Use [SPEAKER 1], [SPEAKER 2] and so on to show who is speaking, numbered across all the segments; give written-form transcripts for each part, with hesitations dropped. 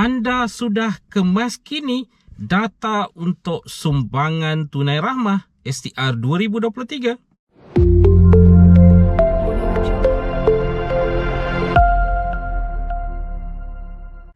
[SPEAKER 1] Anda sudah kemaskini data untuk sumbangan tunai rahmah STR 2023?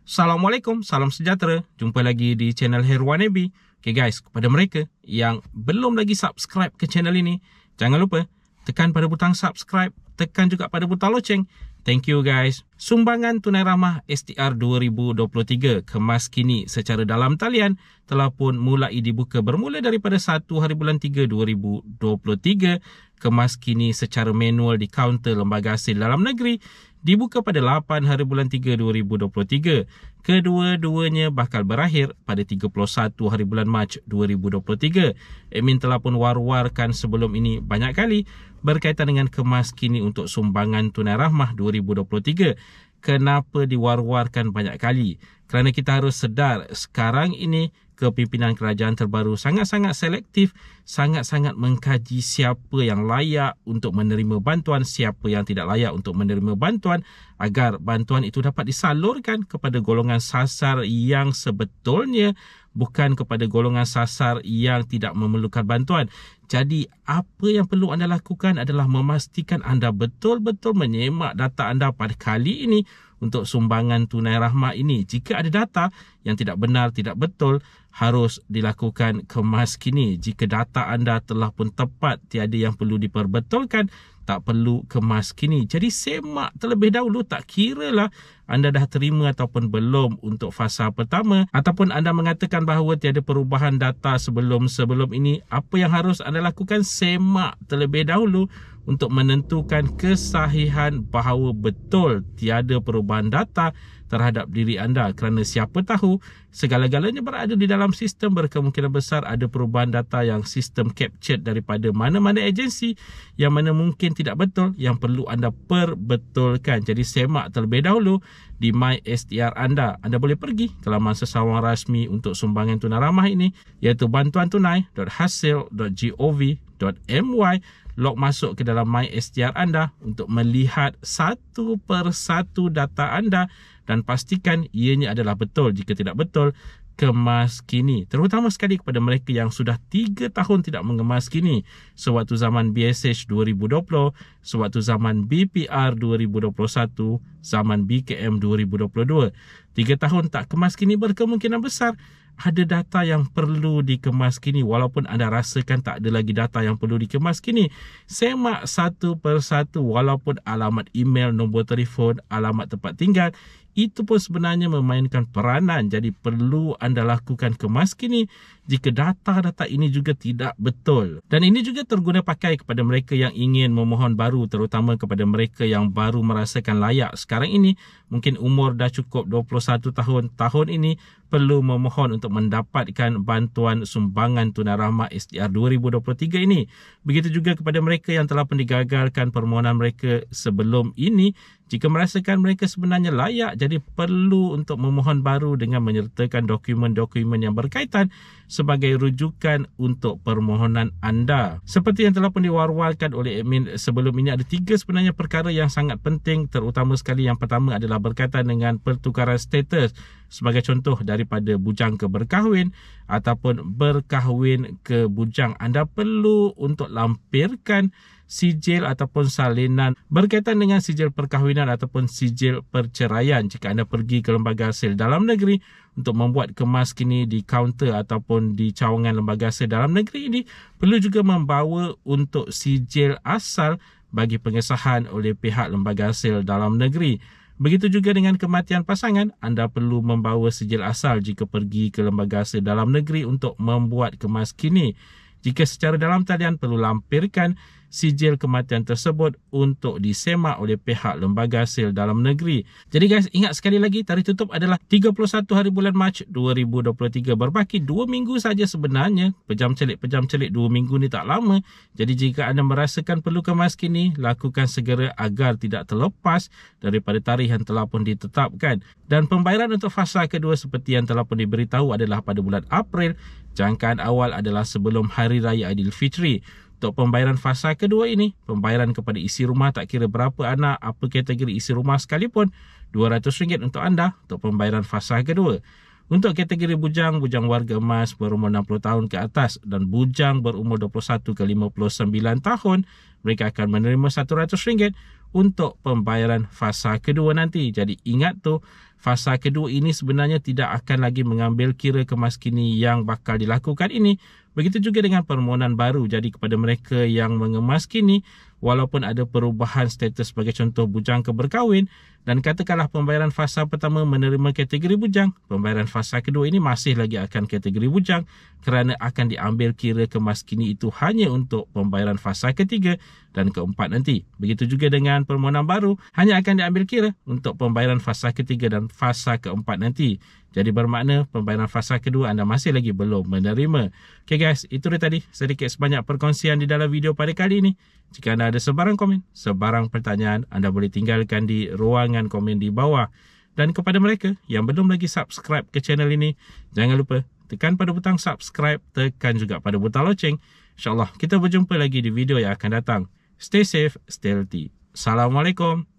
[SPEAKER 1] Assalamualaikum, salam sejahtera. Jumpa lagi di channel Herwan Nabi. Okay guys, kepada mereka yang belum lagi subscribe ke channel ini, jangan lupa tekan pada butang subscribe, tekan juga pada butang loceng. Thank you guys. Sumbangan tunai rahmah STR 2023 kemaskini secara dalam talian telah pun mulai dibuka bermula daripada 1 hari bulan 3 2023. Kemaskini secara manual di kaunter Lembaga Hasil Dalam Negeri dibuka pada 8 hari bulan 3 2023. Kedua-duanya bakal berakhir pada 31 hari bulan Mac 2023. Admin telah pun war-warkan sebelum ini banyak kali berkaitan dengan kemaskini untuk sumbangan tunai rahmah 2023. Kenapa diwar-warkan banyak kali? Kerana kita harus sedar sekarang ini kepimpinan kerajaan terbaru sangat-sangat selektif, sangat-sangat mengkaji siapa yang layak untuk menerima bantuan, siapa yang tidak layak untuk menerima bantuan, agar bantuan itu dapat disalurkan kepada golongan sasar yang sebetulnya, bukan kepada golongan sasar yang tidak memerlukan bantuan. Jadi apa yang perlu anda lakukan adalah memastikan anda betul-betul menyemak data anda pada kali ini untuk sumbangan tunai rahmah ini. Jika ada data yang tidak benar, tidak betul, harus dilakukan kemaskini. Jika data anda telah pun tepat, tiada yang perlu diperbetulkan, tak perlu kemaskini. Jadi semak terlebih dahulu, tak kiralah anda dah terima ataupun belum untuk fasa pertama, ataupun anda mengatakan bahawa tiada perubahan data sebelum ini. Apa yang harus anda lakukan? Semak terlebih dahulu untuk menentukan kesahihan bahawa betul tiada perubahan data terhadap diri anda, kerana siapa tahu segala-galanya berada di dalam sistem, berkemungkinan besar ada perubahan data yang sistem captured daripada mana-mana agensi yang mana mungkin tidak betul, yang perlu anda perbetulkan. Jadi semak terlebih dahulu di My STR anda. Anda boleh pergi ke laman sesawang rasmi untuk sumbangan tunai rahmah ini, iaitu bantuantunai.hasil.gov.my. Log masuk ke dalam My STR anda untuk melihat satu persatu data anda dan pastikan ianya adalah betul. Jika tidak betul, kemaskini. Terutama sekali kepada mereka yang sudah 3 tahun tidak mengemaskini, sewaktu zaman BSH 2020, sewaktu zaman BPR 2021, zaman BKM 2022. 3 tahun tak kemaskini, berkemungkinan besar ada data yang perlu dikemaskini. Walaupun anda rasakan tak ada lagi data yang perlu dikemaskini, semak satu persatu. Walaupun alamat email, nombor telefon, alamat tempat tinggal, itu pun sebenarnya memainkan peranan. Jadi perlu anda lakukan kemaskini jika data-data ini juga tidak betul. Dan ini juga terguna pakai kepada mereka yang ingin memohon baru, terutama kepada mereka yang baru merasakan layak sekarang ini. Mungkin umur dah cukup 21 tahun ini, perlu memohon untuk mendapatkan bantuan sumbangan tunai rahmah STR 2023 ini. Begitu juga kepada mereka yang telah pun digagalkan permohonan mereka sebelum ini. Jika merasakan mereka sebenarnya layak, jadi perlu untuk memohon baru dengan menyertakan dokumen-dokumen yang berkaitan sebagai rujukan untuk permohonan anda. Seperti yang telah pun diwar-warkan oleh admin sebelum ini, ada 3 sebenarnya perkara yang sangat penting. Terutama sekali yang pertama adalah berkaitan dengan pertukaran status. Sebagai contoh, daripada bujang ke berkahwin ataupun berkahwin ke bujang, anda perlu untuk lampirkan sijil ataupun salinan berkaitan dengan sijil perkahwinan ataupun sijil perceraian. Jika anda pergi ke Lembaga Hasil Dalam Negeri untuk membuat kemaskini di kaunter ataupun di cawangan Lembaga Hasil Dalam Negeri ini, perlu juga membawa untuk sijil asal bagi pengesahan oleh pihak Lembaga Hasil Dalam Negeri. Begitu juga dengan kematian pasangan, anda perlu membawa sijil asal jika pergi ke Lembaga Hasil Dalam Negeri untuk membuat kemaskini. Jika secara dalam talian, perlu lampirkan sijil kematian tersebut untuk disemak oleh pihak Lembaga Hasil Dalam Negeri. Jadi guys, ingat sekali lagi, tarikh tutup adalah 31 hari bulan Mac 2023. Berbaki 2 minggu saja sebenarnya. Pejam celik 2 minggu ni tak lama. Jadi jika anda merasakan perlu kemaskini, lakukan segera agar tidak terlepas daripada tarikh yang telah pun ditetapkan. Dan pembayaran untuk fasa kedua seperti yang telah pun diberitahu adalah pada bulan April. Jangkaan awal adalah sebelum Hari Raya Aidilfitri. Untuk pembayaran fasa kedua ini, pembayaran kepada isi rumah tak kira berapa anak, apa kategori isi rumah sekalipun, RM200 untuk anda untuk pembayaran fasa kedua. Untuk kategori bujang, bujang warga emas berumur 60 tahun ke atas dan bujang berumur 21 ke 59 tahun, mereka akan menerima RM100 untuk pembayaran fasa kedua nanti. Jadi ingat tu, fasa kedua ini sebenarnya tidak akan lagi mengambil kira kemaskini yang bakal dilakukan ini. Begitu juga dengan permohonan baru. Jadi kepada mereka yang mengemaskini, walaupun ada perubahan status sebagai contoh bujang ke berkahwin, dan katakanlah pembayaran fasa pertama menerima kategori bujang, pembayaran fasa kedua ini masih lagi akan kategori bujang kerana akan diambil kira kemaskini itu hanya untuk pembayaran fasa ketiga dan keempat nanti. Begitu juga dengan permohonan baru, hanya akan diambil kira untuk pembayaran fasa ketiga dan fasa keempat nanti. Jadi bermakna pembayaran fasa kedua anda masih lagi belum menerima. Okay guys, itu dia tadi sedikit sebanyak perkongsian di dalam video pada kali ini. Jika anda ada sebarang komen, sebarang pertanyaan, anda boleh tinggalkan di ruangan komen di bawah. Dan kepada mereka yang belum lagi subscribe ke channel ini, jangan lupa tekan pada butang subscribe, tekan juga pada butang loceng. InsyaAllah kita berjumpa lagi di video yang akan datang. Stay safe, stay healthy. Assalamualaikum.